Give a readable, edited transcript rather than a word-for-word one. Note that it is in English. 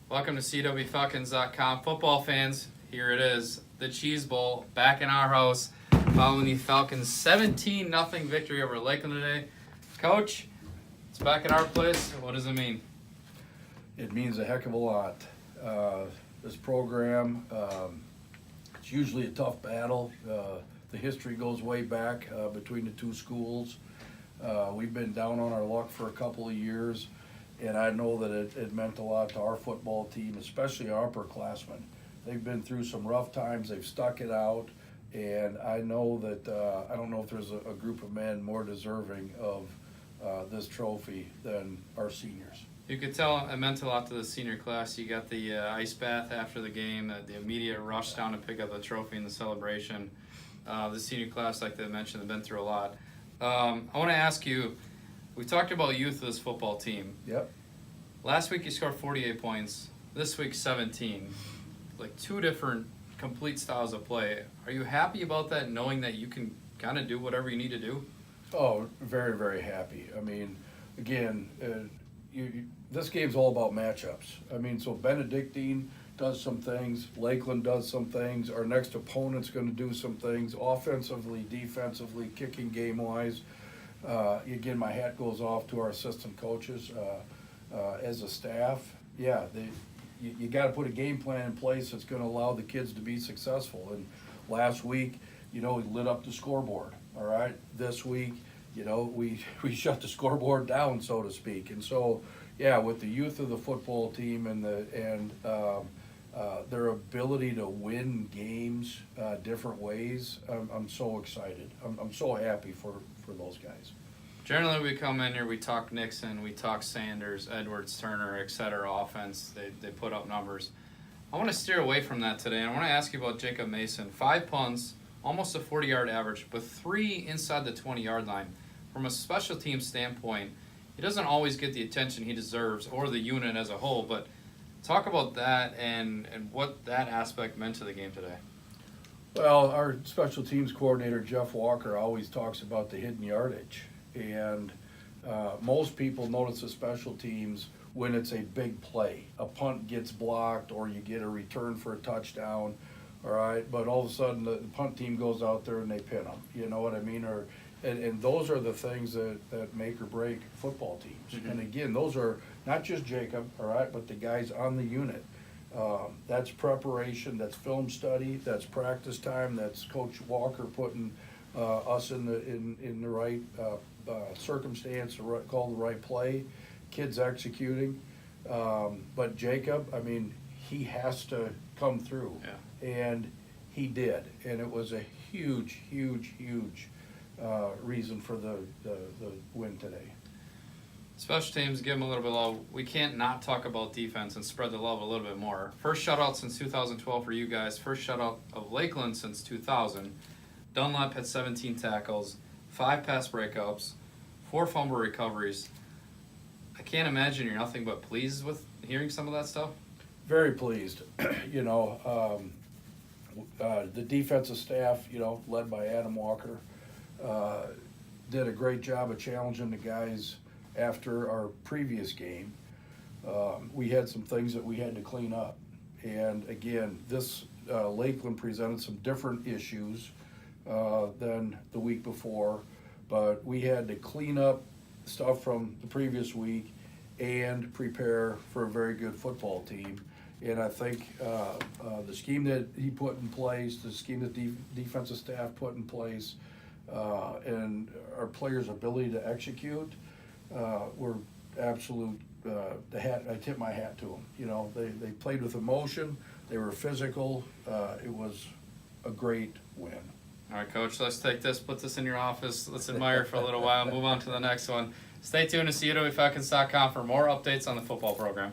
Welcome to CUWFalcons.com. Football fans, here it is, the Cheese Bowl, back in our house, following the Falcons' 17-0 victory over Lakeland today. Coach, it's back at our place. What does it mean? It means a heck of a lot. This program, it's usually a tough battle. The history goes way back between the two schools. We've been down on our luck for a couple of years, and I know that it meant a lot to our football team, especially our upperclassmen. They've been through some rough times. They've stuck it out, and I know that I don't know if there's a group of men more deserving of this trophy than our seniors. You could tell it meant a lot to the senior class. You got the ice bath after the game, the immediate rush down to pick up the trophy and the celebration. The senior class, like they mentioned, have been through a lot. I want to ask you, we talked about youth of this football team. Yep. Last week you scored 48 points. This week 17. Like two different complete styles of play. Are you happy about that, knowing that you can kind of do whatever you need to do? Oh, very, very happy. I mean, again, this game's all about matchups. I mean, so Benedictine does some things, Lakeland does some things, our next opponent's going to do some things, offensively, defensively, kicking game-wise. Again, my hat goes off to our assistant coaches. As a staff, yeah, you got to put a game plan in place that's going to allow the kids to be successful. And last week, we lit up the scoreboard, all right? This week, we shut the scoreboard down, so to speak. And so, yeah, with the youth of the football team and their ability to win games different ways, I'm so excited. I'm so happy for those guys. Generally, we come in here, we talk Nixon, we talk Sanders, Edwards, Turner, etc. offense. They put up numbers. I want to steer away from that today. I want to ask you about Jacob Mason. 5 punts, almost a 40-yard average, but 3 inside the 20-yard line. From a special team standpoint, he doesn't always get the attention he deserves, or the unit as a whole, but talk about that and what that aspect meant to the game today. Well, our special teams coordinator, Jeff Walker, always talks about the hidden yardage. And most people notice the special teams when it's a big play. A punt gets blocked or you get a return for a touchdown, all right? But all of a sudden the punt team goes out there and they pin them, you know what I mean? And those are the things that make or break football teams. Mm-hmm. And again, those are not just Jacob, all right, but the guys on the unit. That's preparation, that's film study, that's practice time, that's Coach Walker putting us in the right circumstance to call the right play, kids executing. But Jacob, I mean, he has to come through. Yeah. And he did. And it was a huge reason for the win today. Special teams, give them a little bit of love. We can't not talk about defense and spread the love a little bit more. First shutout since 2012 for you guys. First shutout of Lakeland since 2000. Dunlap had 17 tackles, 5 pass breakups, 4 fumble recoveries. I can't imagine you're nothing but pleased with hearing some of that stuff. Very pleased. The defensive staff, led by Adam Walker, did a great job of challenging the guys after our previous game. We had some things that we had to clean up. And again, this Lakeland presented some different issues than the week before, but we had to clean up stuff from the previous week and prepare for a very good football team. And I think the scheme that he put in place, the scheme that the defensive staff put in place, and our players' ability to execute were absolute. I tip my hat to them. They played with emotion. They were physical. It was a great win. All right, Coach, let's take this, put this in your office. Let's admire for a little while, move on to the next one. Stay tuned to CUWFalcons.com for more updates on the football program.